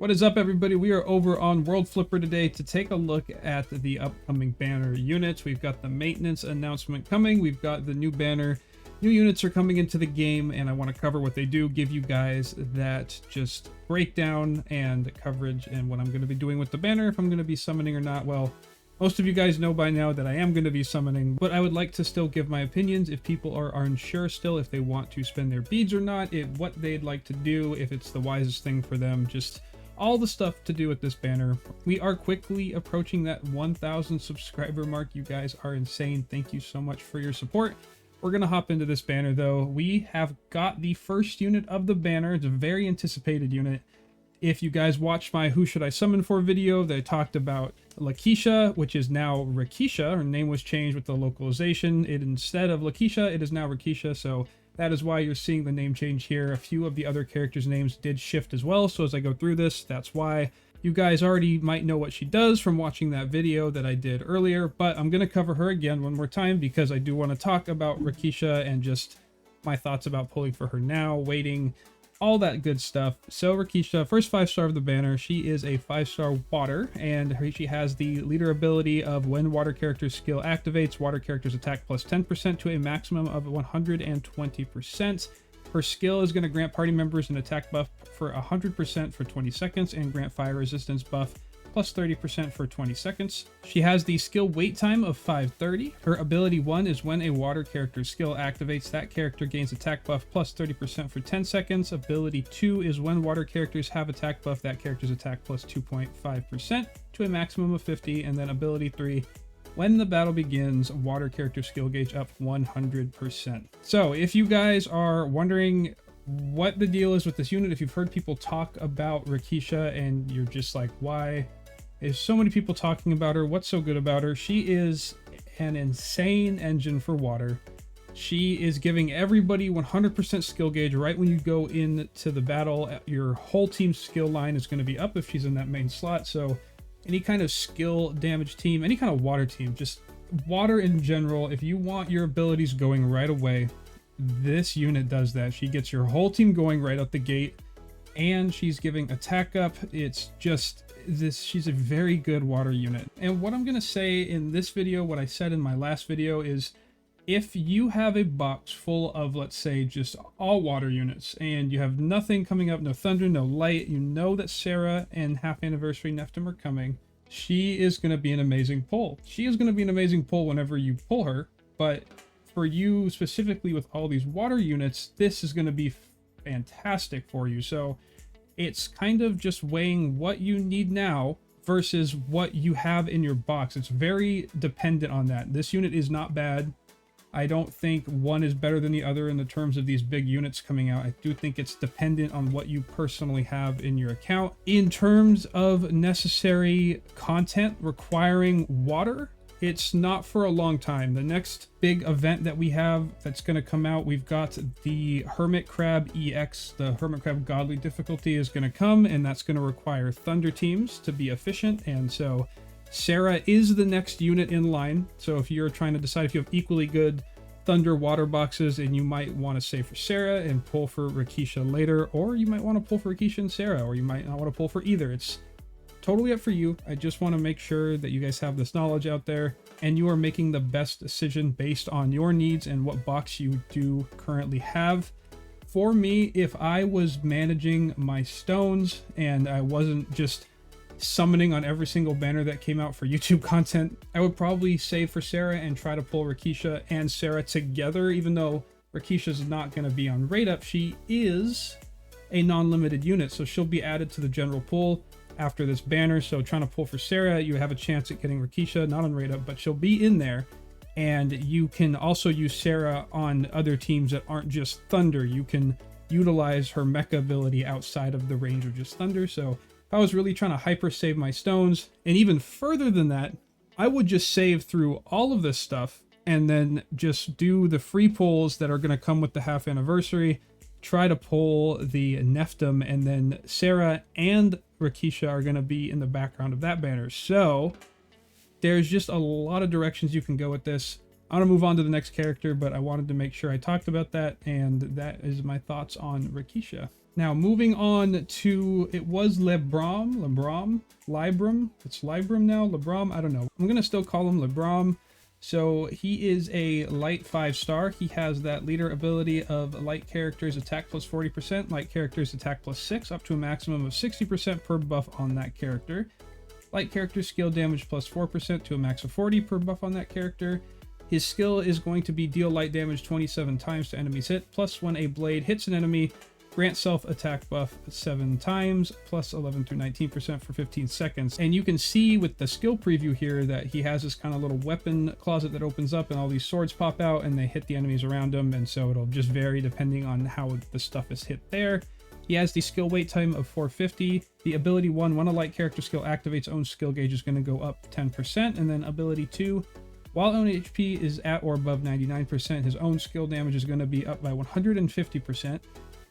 What is up, everybody? We are over on World Flipper today to take a look at the upcoming banner units. We've got the maintenance announcement coming. We've got the new banner. New units are coming into the game, and I want to cover what they do, give you guys that just breakdown and coverage and what I'm going to be doing with the banner, if I'm going to be summoning or not. Well, most of you guys know by now that I am going to be summoning, but I would like to still give my opinions if people are unsure still, if they want to spend their beads or not, what they'd like to do, if it's the wisest thing for them, just all the stuff to do with this banner. We are quickly approaching that 1,000 subscriber mark. You guys are insane. Thank you so much for your support. We're going to hop into this banner though. We have got the first unit of the banner. It's a very anticipated unit. If you guys watched my Who Should I Summon For video, they talked about Lakisha, which is now Rakisha. Her name was changed with the localization. Instead of Lakisha, it is now Rakisha. So that is why you're seeing the name change here. A few of the other characters' names did shift as well. So as I go through this, that's why. You guys already might know what she does from watching that video that I did earlier, but I'm going to cover her again one more time because I do want to talk about Rakisha and just my thoughts about pulling for her now, waiting, all that good stuff. So Rakisha, first 5-star of the banner, she is a 5-star water, and she has the leader ability of when water character's skill activates, water characters attack plus 10% to a maximum of 120%. Her skill is going to grant party members an attack buff for 100% for 20 seconds and grant fire resistance buff plus 30% for 20 seconds. She has the skill wait time of 530. Her ability 1 is when a water character's skill activates, that character gains attack buff plus 30% for 10 seconds. Ability 2 is when water characters have attack buff, that character's attack plus 2.5% to a maximum of 50. And then ability 3, when the battle begins, water character skill gauge up 100%. So if you guys are wondering what the deal is with this unit, if you've heard people talk about Rakisha and you're just like, why is so many people talking about her? What's so good about her? She is an insane engine for water. She is giving everybody 100% skill gauge right when you go into the battle. Your whole team's skill line is going to be up if she's in that main slot. So any kind of skill damage team, any kind of water team, just water in general, if you want your abilities going right away, this unit does that. She gets your whole team going right out the gate, and she's giving attack up. It's just this, she's a very good water unit. And what I'm going to say in this video, what I said in my last video, is if you have a box full of, let's say, just all water units, and you have nothing coming up, no thunder, no light, you know that Sarah and Half Anniversary Neftim are coming, she is going to be an amazing pull. She is going to be an amazing pull whenever you pull her, but for you specifically with all these water units, this is going to be fantastic for you. So it's kind of just weighing what you need now versus what you have in your box. It's very dependent on that. This unit is not bad. I don't think one is better than the other in the terms of these big units coming out. I do think it's dependent on what you personally have in your account. In terms of necessary content requiring water, it's not for a long time. The next big event that we have that's going to come out, we've got the Hermit Crab EX, the Hermit Crab Godly difficulty is going to come, and that's going to require Thunder teams to be efficient. And so Sarah is the next unit in line. So if you're trying to decide if you have equally good Thunder water boxes, and you might want to save for Sarah and pull for Rakisha later, or you might want to pull for Rakisha and Sarah, or you might not want to pull for either. It's totally up for you. I just want to make sure that you guys have this knowledge out there and you are making the best decision based on your needs and what box you do currently have. For me, if I was managing my stones and I wasn't just summoning on every single banner that came out for YouTube content, I would probably save for Sarah and try to pull Rakisha and Sarah together. Even though Rakisha's not going to be on rateup, she is a non-limited unit, so she'll be added to the general pool after this banner. So trying to pull for Sarah, you have a chance at getting Rakisha, not on rateup, but she'll be in there. And you can also use Sarah on other teams that aren't just Thunder. You can utilize her mecha ability outside of the range of just Thunder. So if I was really trying to hyper save my stones, and even further than that, I would just save through all of this stuff and then just do the free pulls that are going to come with the half anniversary, try to pull the Neftim, and then Sarah and Rakisha are going to be in the background of that banner. So there's just a lot of directions you can go with this. I'm gonna move on to the next character, but I wanted to make sure I talked about that, and that is my thoughts on Rakisha. Now, moving on to, it was Libram. It's Libram now, Libram, I don't know. I'm gonna still call him Libram. So he is a light 5-star. He has that leader ability of light characters attack plus 40%, light characters attack plus 6, up to a maximum of 60% per buff on that character. Light character skill damage plus 4% to a max of 40 per buff on that character. His skill is going to be deal light damage 27 times to enemies hit, plus when a blade hits an enemy, grant self attack buff 7 times, plus 11 through 19% for 15 seconds. And you can see with the skill preview here that he has this kind of little weapon closet that opens up and all these swords pop out and they hit the enemies around him. And so it'll just vary depending on how the stuff is hit there. He has the skill wait time of 450. The ability 1, when a light character skill activates, own skill gauge is going to go up 10%. And then ability 2, while own HP is at or above 99%, his own skill damage is going to be up by 150%.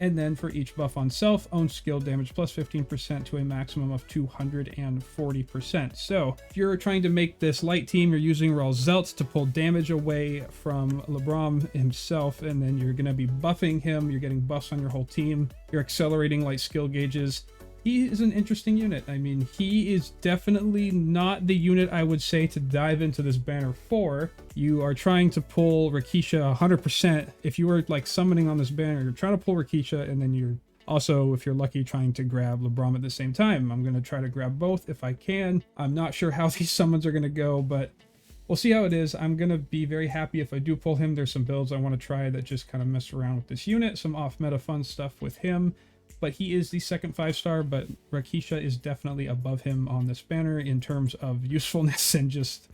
And then for each buff on self, own skill damage plus 15% to a maximum of 240%. So if you're trying to make this light team, you're using Zelts to pull damage away from Libram himself, and then you're going to be buffing him. You're getting buffs on your whole team. You're accelerating light skill gauges. He is an interesting unit. I mean, he is definitely not the unit I would say to dive into this banner for. You are trying to pull Rakisha 100%. If you were like summoning on this banner, you're trying to pull Rakisha, and then you're also, if you're lucky, trying to grab Libram at the same time. I'm going to try to grab both if I can. I'm not sure how these summons are going to go, but we'll see how it is. I'm going to be very happy if I do pull him. There's some builds I want to try that just kind of mess around with this unit. Some off-meta fun stuff with him. But he is the second 5-star, but Rakisha is definitely above him on this banner in terms of usefulness and just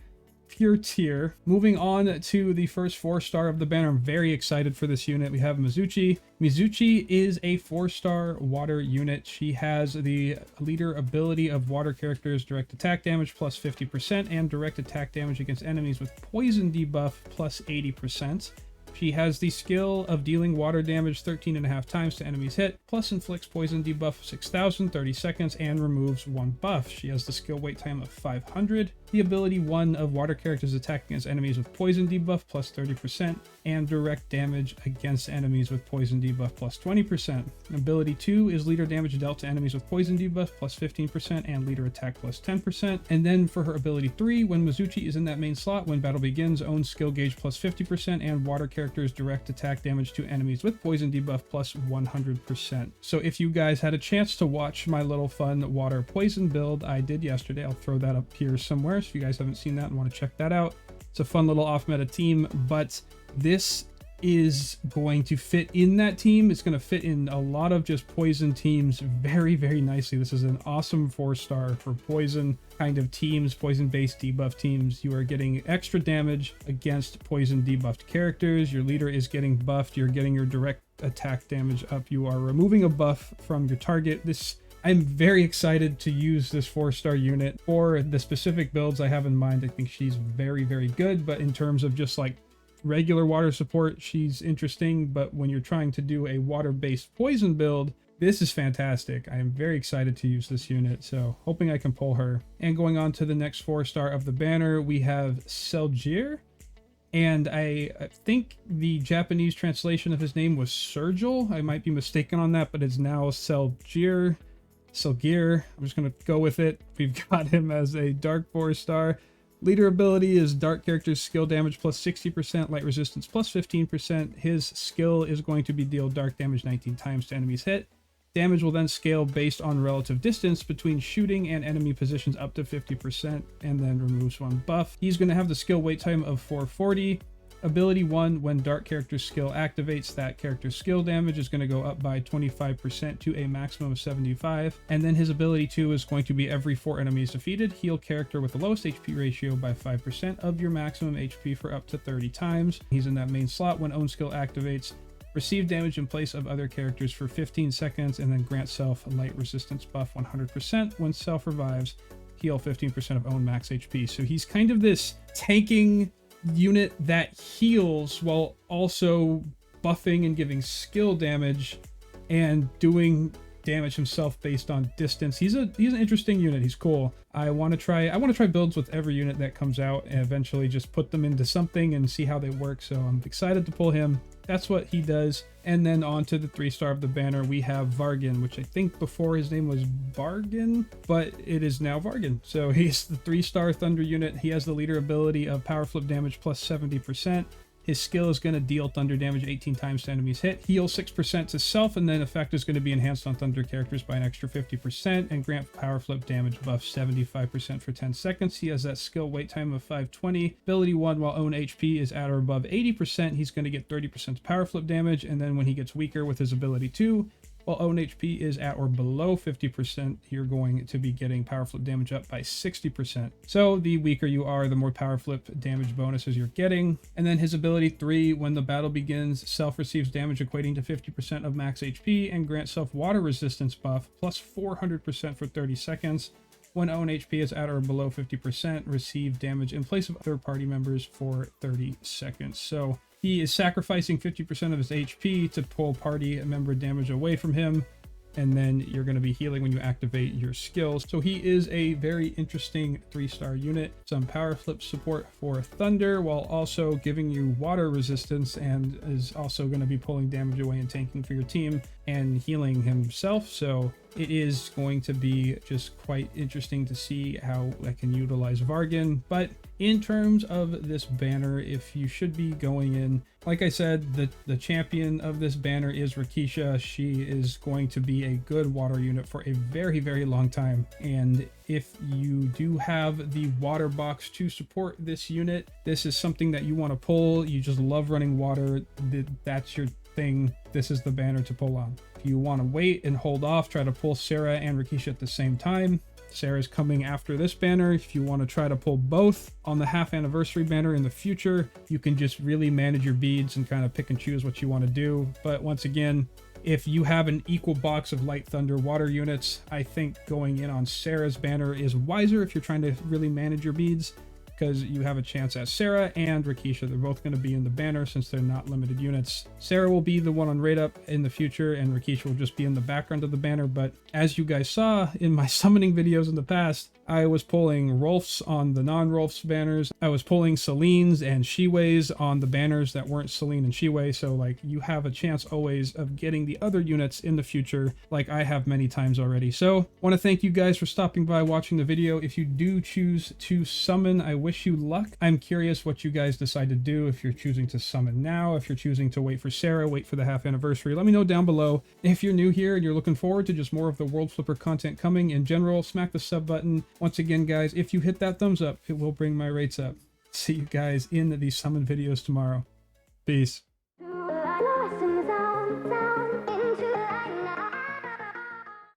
pure tier. Moving on to the first 4-star of the banner, I'm very excited for this unit. We have Mizuchi. Mizuchi is a 4-star water unit. She has the leader ability of water characters direct attack damage plus 50% and direct attack damage against enemies with poison debuff plus 80%. She has the skill of dealing water damage 13.5 times to enemies hit, plus inflicts poison debuff 6,000, 30 seconds, and removes 1 buff. She has the skill wait time of 500. The ability 1 of water characters attacking against enemies with poison debuff plus 30%, and direct damage against enemies with poison debuff plus 20%. Ability 2 is leader damage dealt to enemies with poison debuff plus 15% and leader attack plus 10%. And then for her ability 3, when Mizuchi is in that main slot, when battle begins, own skill gauge plus 50% and water characters direct attack damage to enemies with poison debuff plus 100%. So if you guys had a chance to watch my little fun water poison build I did yesterday, I'll throw that up here somewhere. So if you guys haven't seen that and want to check that out, it's a fun little off-meta team, but this is going to fit in that team. It's going to fit in a lot of just poison teams very, very nicely. This is an awesome 4-star for poison kind of teams, poison-based debuff teams. You are getting extra damage against poison debuffed characters. Your leader is getting buffed. You're getting your direct attack damage up. You are removing a buff from your target. I'm very excited to use this 4-star unit for the specific builds I have in mind. I think she's very, very good, but in terms of just like regular water support, she's interesting. But when you're trying to do a water-based poison build, this is fantastic. I am very excited to use this unit, so hoping I can pull her. And going on to the next 4-star of the banner, we have Selgir. And I think the Japanese translation of his name was Sergil. I might be mistaken on that, but it's now Selgir. I'm just going to go with it. We've got him as a dark 4-star. Leader ability is dark character's skill damage plus 60%, light resistance plus 15%. His skill is going to be deal dark damage 19 times to enemies hit. Damage will then scale based on relative distance between shooting and enemy positions up to 50%, and then removes 1 buff. He's going to have the skill wait time of 440. Ability 1, when dark character's skill activates, that character's skill damage is going to go up by 25% to a maximum of 75. And then his ability 2 is going to be every 4 enemies defeated, heal character with the lowest HP ratio by 5% of your maximum HP for up to 30 times. He's in that main slot when own skill activates. Receive damage in place of other characters for 15 seconds, and then grant self light resistance buff 100% when self revives. Heal 15% of own max HP. So he's kind of this tanking unit that heals while also buffing and giving skill damage and doing damage himself based on distance. He's an interesting unit. He's cool. I want to try builds with every unit that comes out and eventually just put them into something and see how they work. So I'm excited to pull him. That's what he does. And then on to the 3-star of the banner, we have Vargen, which I think before his name was Bargen, but it is now Vargen. So he's the 3-star Thunder unit. He has the leader ability of power flip damage plus 70%. His skill is going to deal thunder damage 18 times to enemies hit, heal 6% to self, and then effect is going to be enhanced on thunder characters by an extra 50%, and grant power flip damage buff 75% for 10 seconds. He has that skill wait time of 520. Ability 1, while own HP is at or above 80%, he's going to get 30% power flip damage, and then when he gets weaker with his ability 2, while own HP is at or below 50%, you're going to be getting power flip damage up by 60%. So the weaker you are, the more power flip damage bonuses you're getting. And then his ability 3, when the battle begins, self receives damage equating to 50% of max HP and grants self water resistance buff plus 400% for 30 seconds. When own HP is at or below 50%, receive damage in place of other party members for 30 seconds. So he is sacrificing 50% of his HP to pull party member damage away from him, and then you're going to be healing when you activate your skills. So he is a very interesting 3-star unit. Some power flip support for thunder while also giving you water resistance, and is also going to be pulling damage away and tanking for your team and healing himself. So it is going to be just quite interesting to see how I can utilize Vargen. But in terms of this banner, if you should be going in, like I said, the champion of this banner is Rakisha. She is going to be a good water unit for a very, very long time. And if you do have the water box to support this unit, this is something that you want to pull. You just love running water. That's your thing. This is the banner to pull on. If you want to wait and hold off, try to pull Sarah and Rakisha at the same time. Sarah's coming after this banner. If you want to try to pull both on the half anniversary banner in the future, you can just really manage your beads and kind of pick and choose what you want to do. But once again, if you have an equal box of light thunder water units, I think going in on Sarah's banner is wiser if you're trying to really manage your beads, because you have a chance at Sarah and Rakisha. They're both going to be in the banner since they're not limited units. Sarah will be the one on rateup in the future, and Rakisha will just be in the background of the banner. But as you guys saw in my summoning videos in the past, I was pulling Rolfs on the non-Rolfs banners. I was pulling Celine's and Shiwei's on the banners that weren't Celine and Shiwei. So like, you have a chance always of getting the other units in the future, like I have many times already. So want to thank you guys for stopping by, watching the video. If you do choose to summon, I wish you luck. I'm curious what you guys decide to do. If you're choosing to summon now, if you're choosing to wait for Sarah, wait for the half anniversary, let me know down below. If you're new here and you're looking forward to just more of the World Flipper content coming in general, smack the sub button. Once again, guys, if you hit that thumbs up, it will bring my rates up. See you guys in the summon videos tomorrow. Peace.